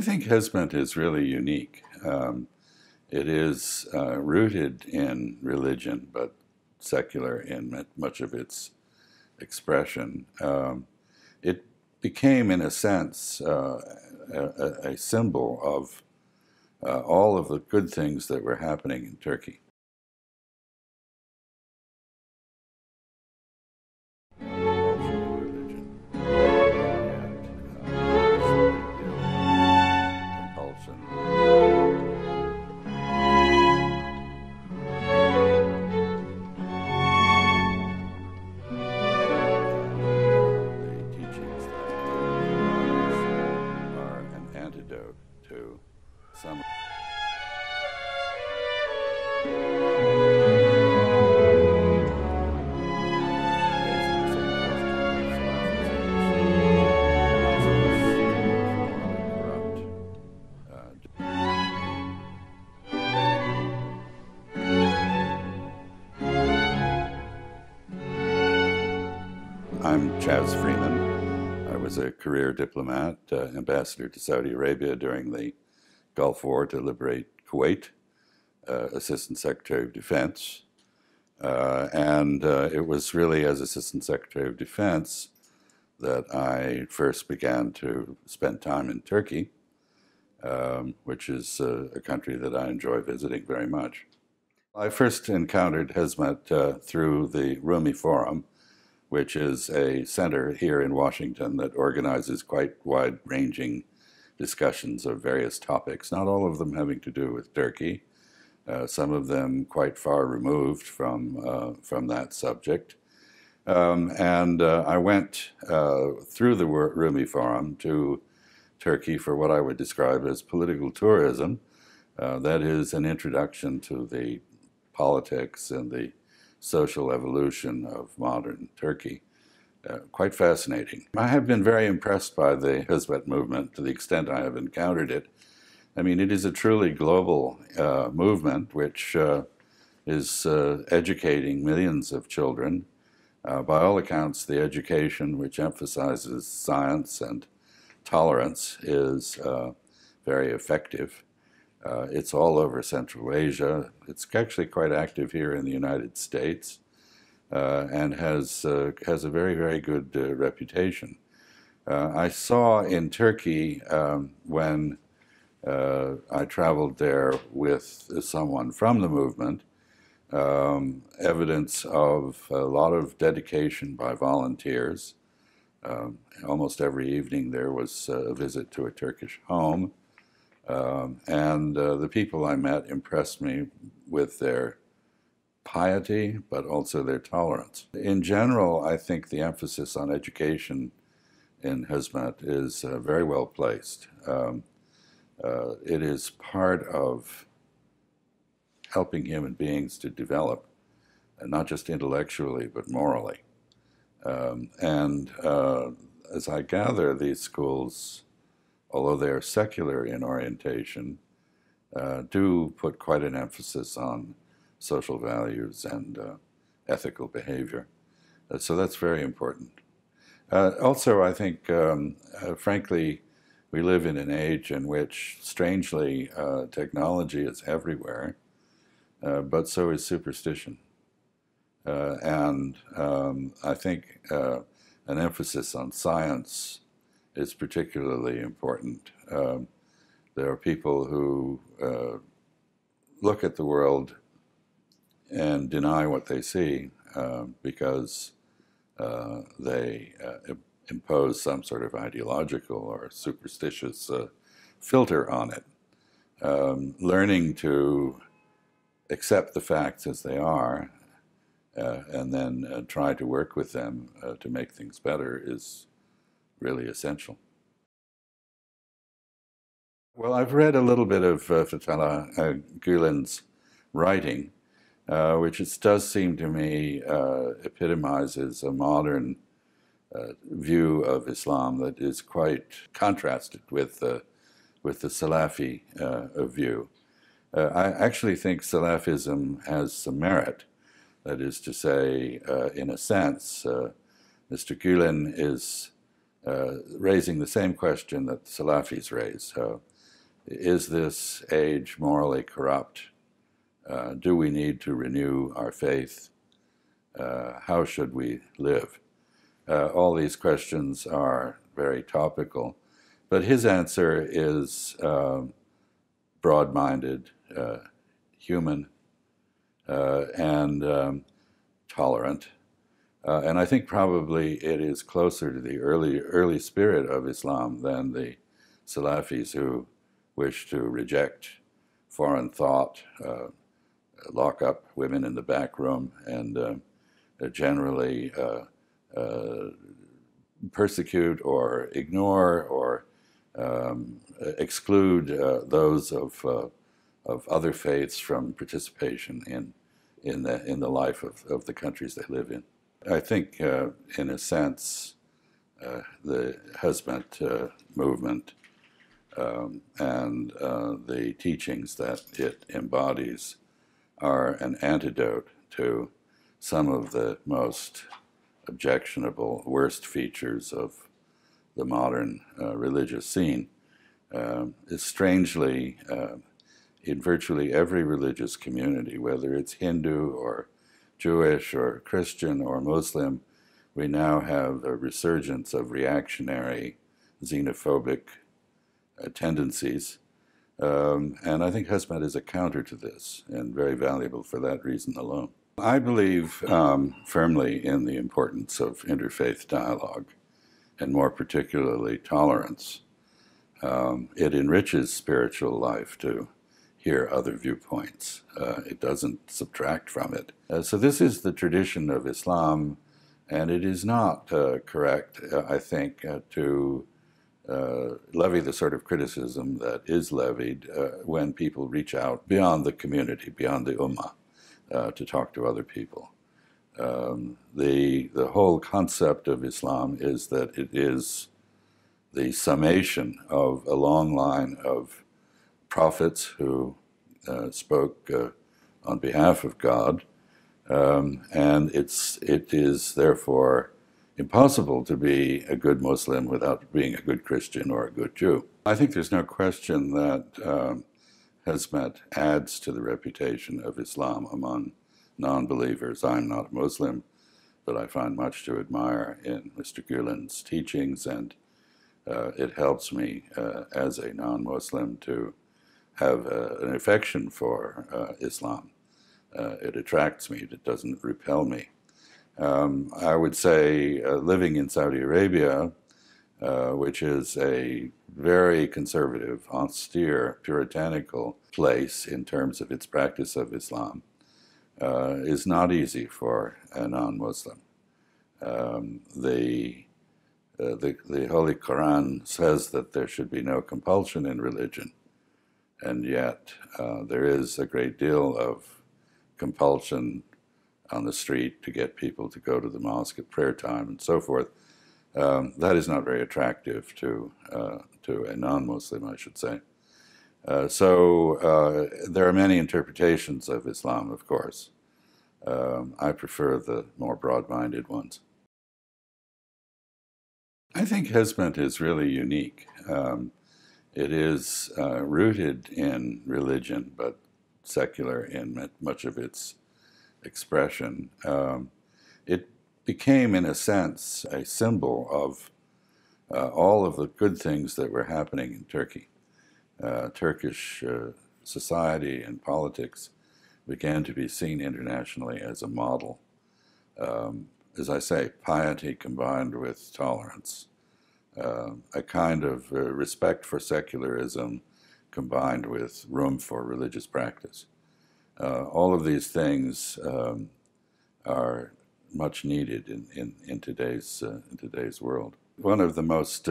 I think Hizmet is really unique. It is rooted in religion, but secular in much of its expression. It became, in a sense, a symbol of all of the good things that were happening in Turkey. Antidote to some. I'm Freeman. I was a career diplomat, ambassador to Saudi Arabia during the Gulf War to liberate Kuwait, Assistant Secretary of Defense. And it was really as Assistant Secretary of Defense that I first began to spend time in Turkey, which is a country that I enjoy visiting very much. I first encountered Hizmet through the Rumi Forum, which is a center here in Washington that organizes quite wide-ranging discussions of various topics, not all of them having to do with Turkey, some of them quite far removed from that subject. I went through the Rumi Forum to Turkey for what I would describe as political tourism. That is an introduction to the politics and the social evolution of modern Turkey. Quite fascinating. I have been very impressed by the Hizmet movement to the extent I have encountered it. I mean, it is a truly global movement which is educating millions of children. By all accounts, the education which emphasizes science and tolerance is very effective. It's all over Central Asia. It's actually quite active here in the United States and has a very, very good reputation. I saw in Turkey when I traveled there with someone from the movement evidence of a lot of dedication by volunteers. Almost every evening there was a visit to a Turkish home. The people I met impressed me with their piety, but also their tolerance. In general, I think the emphasis on education in Hizmet is very well placed. It is part of helping human beings to develop, not just intellectually, but morally. As I gather, these schools, although they are secular in orientation, do put quite an emphasis on social values and ethical behavior. So that's very important. Also, I think, frankly, we live in an age in which, strangely, technology is everywhere, but so is superstition. I think an emphasis on science is particularly important. There are people who look at the world and deny what they see because they impose some sort of ideological or superstitious filter on it. Learning to accept the facts as they are and then try to work with them to make things better is really essential. Well, I've read a little bit of Fethullah Gulen's writing, which does seem to me epitomizes a modern view of Islam that is quite contrasted with the Salafi view. I actually think Salafism has some merit. That is to say, in a sense, Mr. Gulen is raising the same question that the Salafis raise. Is this age morally corrupt? Do we need to renew our faith? How should we live? All these questions are very topical, but his answer is broad-minded, human, and tolerant. And I think probably it is closer to the early spirit of Islam than the Salafis, who wish to reject foreign thought, lock up women in the back room, and generally persecute or ignore or exclude those of other faiths from participation in the life of the countries they live in. I think, in a sense, the Hizmet movement and the teachings that it embodies are an antidote to some of the most objectionable, worst features of the modern religious scene. Is strangely, in virtually every religious community, whether it's Hindu or Jewish or Christian or Muslim, we now have a resurgence of reactionary, xenophobic tendencies. And I think Hizmet is a counter to this, and very valuable for that reason alone. I believe firmly in the importance of interfaith dialogue, and more particularly tolerance. It enriches spiritual life to hear other viewpoints. It doesn't subtract from it. So this is the tradition of Islam, and it is not correct, I think, to levy the sort of criticism that is levied when people reach out beyond the community, beyond the ummah, to talk to other people. The whole concept of Islam is that it is the summation of a long line of prophets who spoke on behalf of God, and it is therefore impossible to be a good Muslim without being a good Christian or a good Jew. I think there's no question that Hizmet adds to the reputation of Islam among non-believers. I'm not a Muslim, but I find much to admire in Mr. Gulen's teachings, and it helps me as a non-Muslim to have an affection for Islam. It attracts me, it doesn't repel me. I would say living in Saudi Arabia, which is a very conservative, austere, puritanical place in terms of its practice of Islam, is not easy for a non-Muslim. The Holy Quran says that there should be no compulsion in religion, and yet there is a great deal of compulsion on the street to get people to go to the mosque at prayer time and so forth. That is not very attractive to a non-Muslim, I should say. So there are many interpretations of Islam, of course. I prefer the more broad-minded ones. I think Hizmet is really unique. It is rooted in religion, but secular in much of its expression. It became, in a sense, a symbol of all of the good things that were happening in Turkey. Turkish society and politics began to be seen internationally as a model. As I say, piety combined with tolerance, a kind of respect for secularism combined with room for religious practice. All of these things are much needed in today's world. One of the most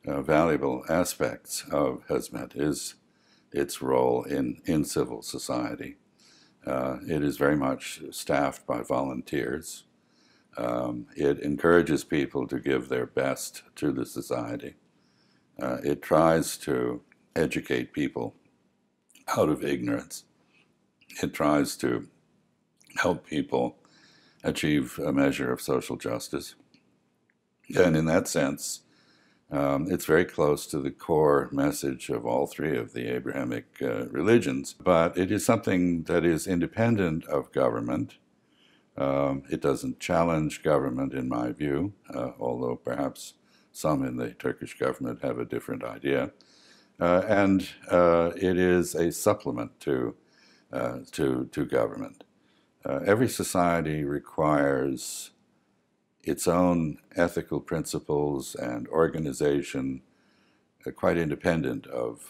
valuable aspects of Hizmet is its role in civil society. It is very much staffed by volunteers. It encourages people to give their best to the society. It tries to educate people out of ignorance. It tries to help people achieve a measure of social justice. And in that sense, it's very close to the core message of all three of the Abrahamic religions, but it is something that is independent of government. It doesn't challenge government, in my view, although perhaps some in the Turkish government have a different idea. And it is a supplement to government. Every society requires its own ethical principles and organization, quite independent of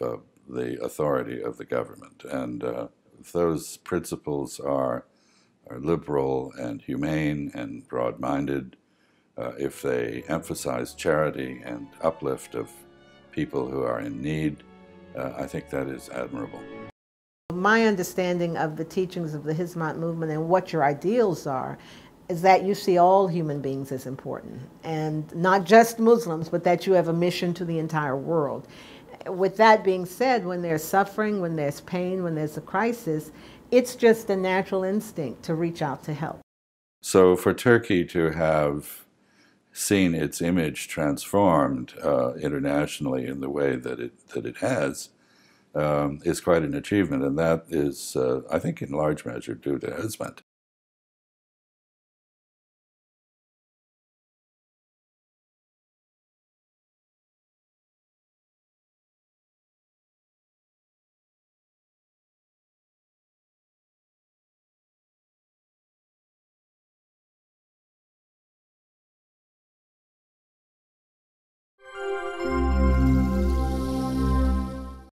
the authority of the government. And those principles are liberal and humane and broad-minded. If they emphasize charity and uplift of people who are in need, I think that is admirable. My understanding of the teachings of the Hizmet movement and what your ideals are is that you see all human beings as important, and not just Muslims, but that you have a mission to the entire world. With that being said, when there's suffering, when there's pain, when there's a crisis, it's just a natural instinct to reach out to help. So for Turkey to have seen its image transformed internationally in the way that it has is quite an achievement, and that is, I think, in large measure due to Hizmet.